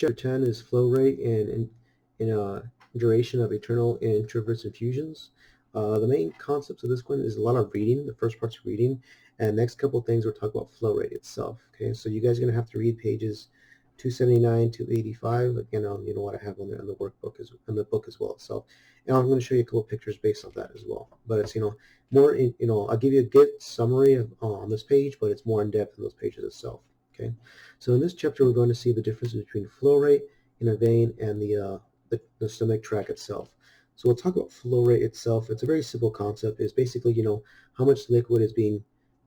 Chapter 10 is flow rate and duration of internal and intravenous infusions. The main concepts of this one is a lot of reading. The first part's reading, and next couple of things we'll talk about flow rate itself. Okay, so you guys are gonna have to read pages 279 to 85. Again, you know what I have on there on the workbook on the book as well itself, and I'm going to show you a couple pictures based on that as well. But it's more in I'll give you a good summary on this page, but it's more in depth in those pages itself. Okay, so in this chapter we're going to see the difference between flow rate in a vein and the stomach tract itself. So we'll talk about flow rate itself. It's a very simple concept. It's basically, how much liquid is being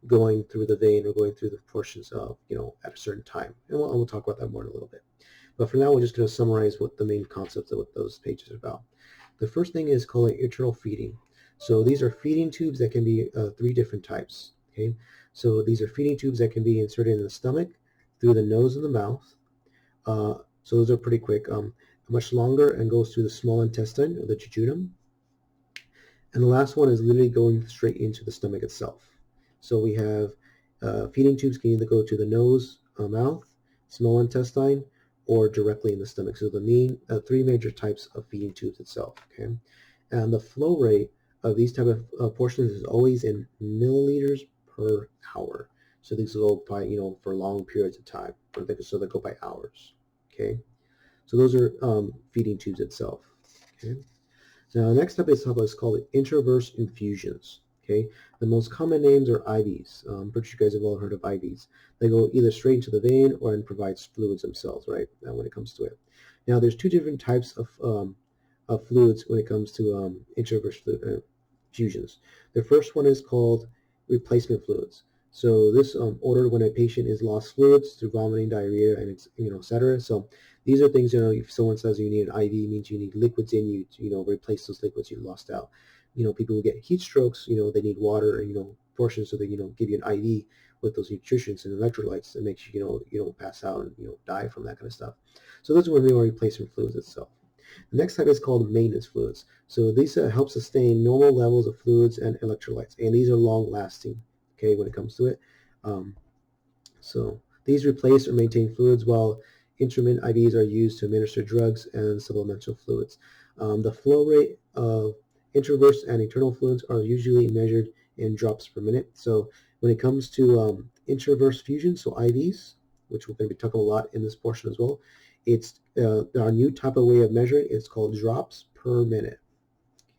going through the vein or going through the portions of, at a certain time. And we'll talk about that more in a little bit. But for now, we're just going to summarize what the main concepts of what those pages are about. The first thing is called enteral feeding. So these are feeding tubes that can be three different types. Okay, so these are feeding tubes that can be inserted in the stomach, through the nose and the mouth. So those are pretty quick. Much longer and goes through the small intestine or the jejunum. And the last one is literally going straight into the stomach itself. So we have feeding tubes can either go to the nose, mouth, small intestine, or directly in the stomach. So the three major types of feeding tubes itself. Okay, and the flow rate of these type of portions is always in milliliters per hour. So these will go by for long periods of time, so they go by hours. Okay, so those are feeding tubes itself. Okay. Now, next up is called intravenous infusions. Okay, the most common names are IVs. But you guys have all heard of IVs. They go either straight into the vein or and provides fluids themselves, right? When it comes to it. Now, there's two different types of fluids when it comes to intravenous infusions. The first one is called replacement fluids. So this ordered when a patient is lost fluids through vomiting, diarrhea, and etc. So these are things, if someone says you need an IV, means you need liquids in you to, replace those liquids you lost out. People who get heat strokes, they need water and, portions, so they, give you an IV with those nutrients and electrolytes that makes you don't pass out and, die from that kind of stuff. So those are when we are replacement fluids itself. The next type is called maintenance fluids. So these help sustain normal levels of fluids and electrolytes, and these are long lasting, okay, when it comes to it. So these replace or maintain fluids, while intermittent IVs are used to administer drugs and supplemental fluids. The flow rate of intravenous and internal fluids are usually measured in drops per minute. So when it comes to intravenous fusion, so IVs, which we're going to be talking a lot in this portion as well, it's our new type of way of measuring. It's called drops per minute.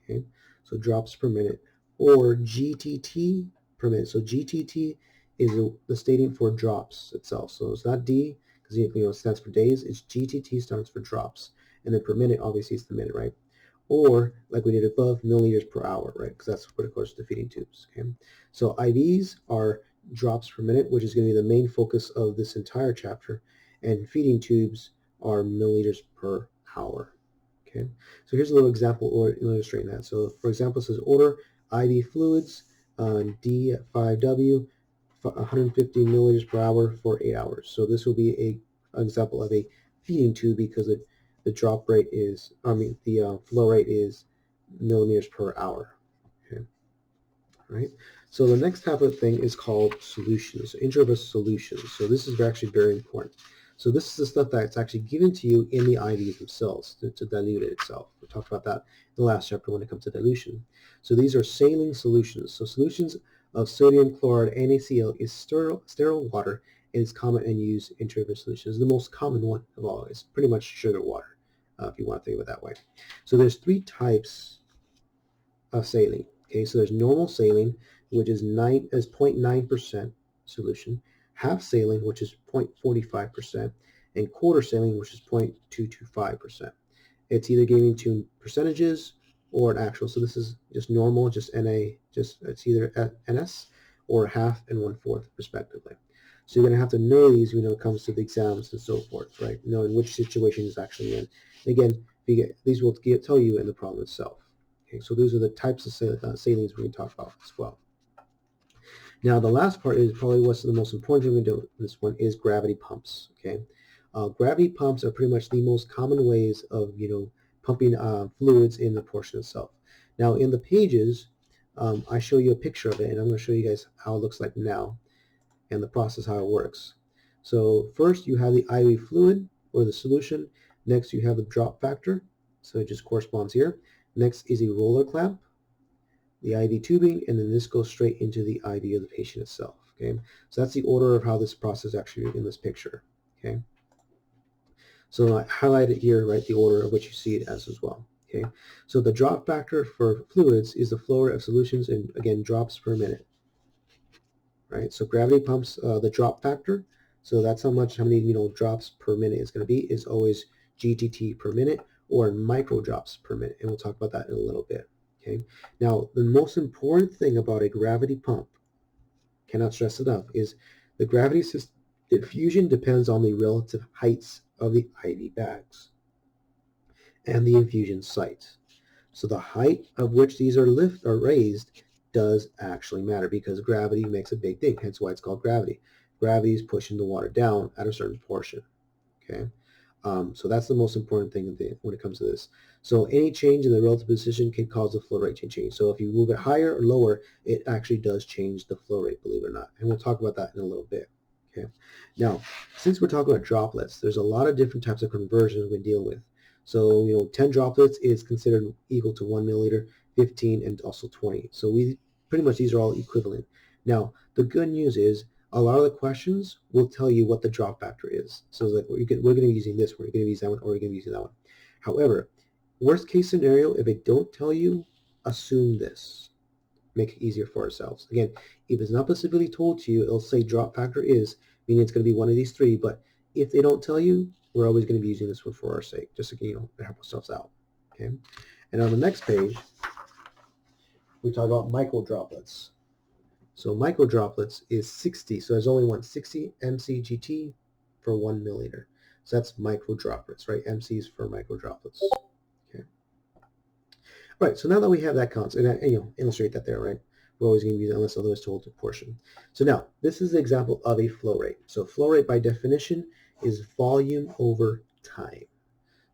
Okay, so drops per minute, or GTT per minute. So GTT is the stating for drops itself. So it's not D, because it stands for days. It's GTT stands for drops, and then per minute obviously is the minute, right? Or like we did above, milliliters per hour, right? Because that's what it goes to feeding tubes. Okay, so IVs are drops per minute, which is going to be the main focus of this entire chapter, and feeding tubes are milliliters per hour. Okay, so here's a little example or illustrating that. So for example, it says order IV fluids D5W 150 milliliters per hour for 8 hours. So this will be an example of a feeding tube, because the drop rate is, the flow rate is millimeters per hour. Okay, all right. So the next type of thing is called solutions, intravenous solutions. So this is actually very important. So this is the stuff that's actually given to you in the IVs themselves to dilute it itself. We talked about that in the last chapter when it comes to dilution. So these are saline solutions. So solutions of sodium chloride NaCl is sterile water, and it's common and used in intravenous solutions. The most common one of all is pretty much sugar water, if you want to think of it that way. So there's three types of saline. Okay, so there's normal saline, which is 0.9% solution, half saline, which is 0.45%, and quarter saline, which is 0.225%. It's either given to percentages or an actual. So this is just normal, just Na, it's either NS or half and 1/4 respectively. So you're going to have to know these when it comes to the exams and so forth, right? Knowing which situation is actually in. And again, these will tell you in the problem itself. Okay, so those are the types of salines we're going to talk about as well. Now, the last part is probably what's the most important thing we do. This one is gravity pumps. Okay, gravity pumps are pretty much the most common ways of pumping fluids in the portion itself. Now, in the pages, I show you a picture of it, and I'm going to show you guys how it looks like now, and the process how it works. So first, you have the IV fluid. or the solution. Next, you have the drop factor, so it just corresponds here. Next is a roller clamp, the IV tubing, and then this goes straight into the IV of the patient itself. Okay, so that's the order of how this process actually in this picture. Okay, so I highlighted here, right, the order of which you see it as well. Okay, so the drop factor for fluids is the flow rate of solutions in, again, drops per minute. Right, so gravity pumps the drop factor. So that's how many drops per minute is going to be. Is always GTT per minute or micro drops per minute, and we'll talk about that in a little bit. Okay. Now, the most important thing about a gravity pump, cannot stress enough, is the gravity system infusion depends on the relative heights of the IV bags and the infusion sites. So the height of which these are raised does actually matter, because gravity makes a big thing, hence why it's called gravity. Gravity is pushing the water down at a certain portion. Okay, so that's the most important thing when it comes to this. So any change in the relative position can cause the flow rate to change. So if you move it higher or lower, it actually does change the flow rate, believe it or not. And we'll talk about that in a little bit. Okay. Now, since we're talking about droplets, there's a lot of different types of conversions we deal with. So, 10 droplets is considered equal to 1 milliliter, 15, and also 20. So we pretty much, these are all equivalent. Now, the good news is a lot of the questions will tell you what the drop factor is. So it's like, we're going to be using this, we're going to use that one, or we're going to be using that one. However, worst case scenario, if they don't tell you, assume this. Make it easier for ourselves. Again, if it's not specifically told to you, it'll say drop factor is, meaning it's going to be one of these three. But if they don't tell you, we're always going to be using this one for our sake, just to help ourselves out. Okay. And on the next page, we talk about micro droplets. So micro droplets is 60. So there's only 60 mcgt for 1 milliliter. So that's micro droplets, right? MCs for micro droplets. Okay. All right. So now that we have that concept, and illustrate that there, right? We're always going to use it unless otherwise told to portion. So now this is the example of a flow rate. So flow rate by definition is volume over time.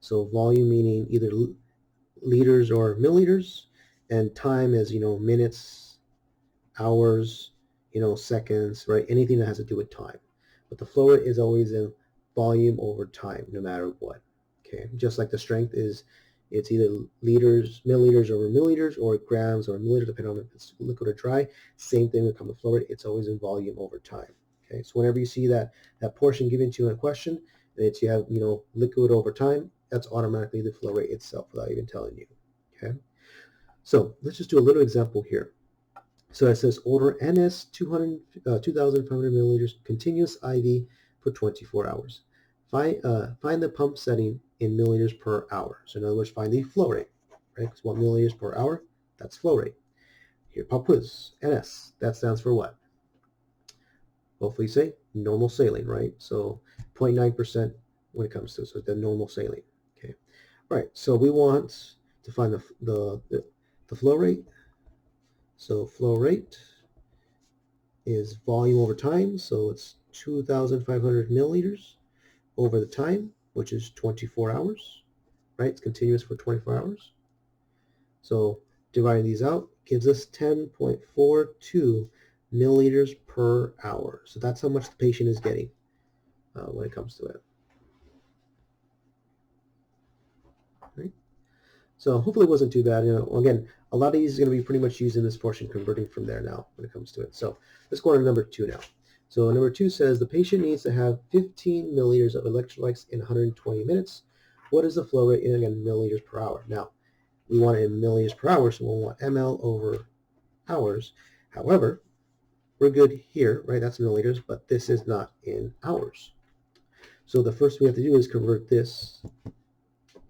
So volume meaning either liters or milliliters, and time is minutes, hours, seconds, right? Anything that has to do with time. But the flow rate is always in volume over time, no matter what. Okay, just like the strength is, it's either liters, milliliters over milliliters, or grams or milliliters, depending on if it's liquid or dry. Same thing when it comes to flow rate, it's always in volume over time. Okay, so whenever you see that portion given to you in a question, and it's you have liquid over time, that's automatically the flow rate itself without even telling you. Okay, so let's just do a little example here. So it says order NS 2,500 milliliters continuous IV for 24 hours. Find the pump setting in milliliters per hour. So in other words, find the flow rate, right? Because 1 milliliters per hour, that's flow rate. Here, pop quiz, NS, that stands for what? Hopefully say normal saline, right? So 0.9% when it comes to, so the normal saline. Okay, all right. So we want to find the flow rate. So flow rate is volume over time, so it's 2,500 milliliters over the time, which is 24 hours, right? It's continuous for 24 hours. So dividing these out gives us 10.42 milliliters per hour. So that's how much the patient is getting when it comes to it. Right? So hopefully it wasn't too bad. Again, a lot of these is going to be pretty much used in this portion, converting from there now when it comes to it. So let's go on to number 2 now. So number 2 says the patient needs to have 15 milliliters of electrolytes in 120 minutes. What is the flow rate in, again, milliliters per hour? Now, we want it in milliliters per hour, so we'll want ml over hours. However, we're good here, right? That's milliliters, but this is not in hours. So the first thing we have to do is convert this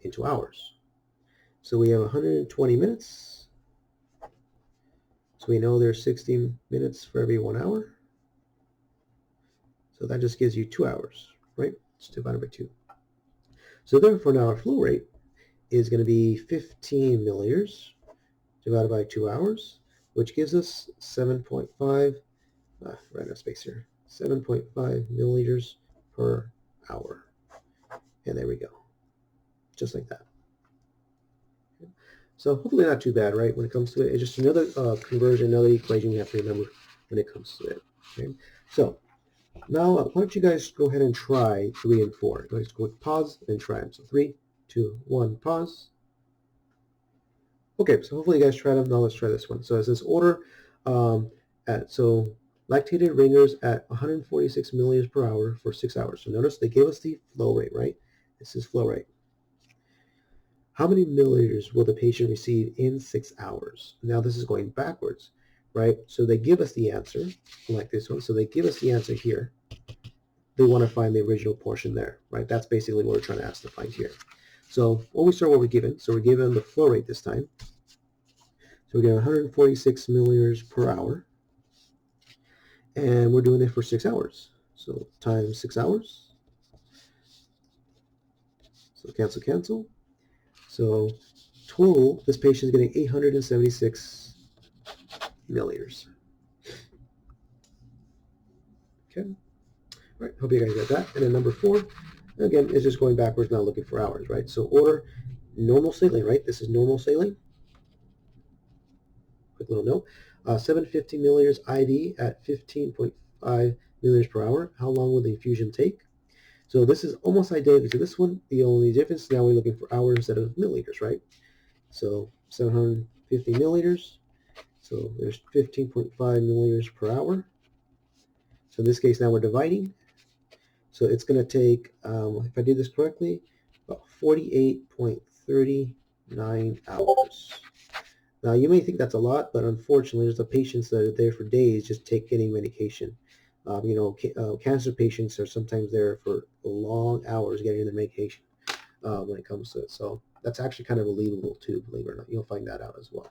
into hours. So we have 120 minutes. So we know there's 60 minutes for every 1 hour. So that just gives you 2 hours, right? It's divided by 2. So therefore now our flow rate is going to be 15 milliliters divided by 2 hours, which gives us 7.5, right out of space here, 7.5 milliliters per hour. And there we go, just like that. So hopefully not too bad, right, when it comes to it. It's just another conversion, another equation you have to remember when it comes to it. Okay? So Now, why don't you guys go ahead and try 3 and 4. Let's go with pause and try them. So 3, 2, 1, pause. Okay, so hopefully you guys tried them. Now let's try this one. So it says order so lactated ringers at 146 milliliters per hour for 6 hours. So notice they gave us the flow rate, right? This is flow rate. How many milliliters will the patient receive in 6 hours? Now this is going backwards, right? So they give us the answer, like this one. So they give us the answer here. They want to find the original portion there, right? That's basically what we're trying to ask to find here. So when we start what we're given, so we're given the flow rate this time. So we're getting 146 milliliters per hour. And we're doing it for 6 hours. So times 6 hours. So cancel, cancel. So total, this patient is getting 876 milliliters. Okay. All right, hope you guys got that. And then number 4, again, is just going backwards, now looking for hours, right? So order normal saline, right? This is normal saline. Quick little note. 750 milliliters IV at 15.5 milliliters per hour. How long will the infusion take? So this is almost identical to this one. The only difference, now we're looking for hours instead of milliliters, right? So 750 milliliters. So there's 15.5 milliliters per hour. So in this case, now we're dividing. So it's going to take, if I did this correctly, about 48.39 hours. Now, you may think that's a lot, but unfortunately, there's the patients that are there for days just getting medication. Cancer patients are sometimes there for long hours getting their medication when it comes to it. So that's actually kind of believable too, believe it or not. You'll find that out as well.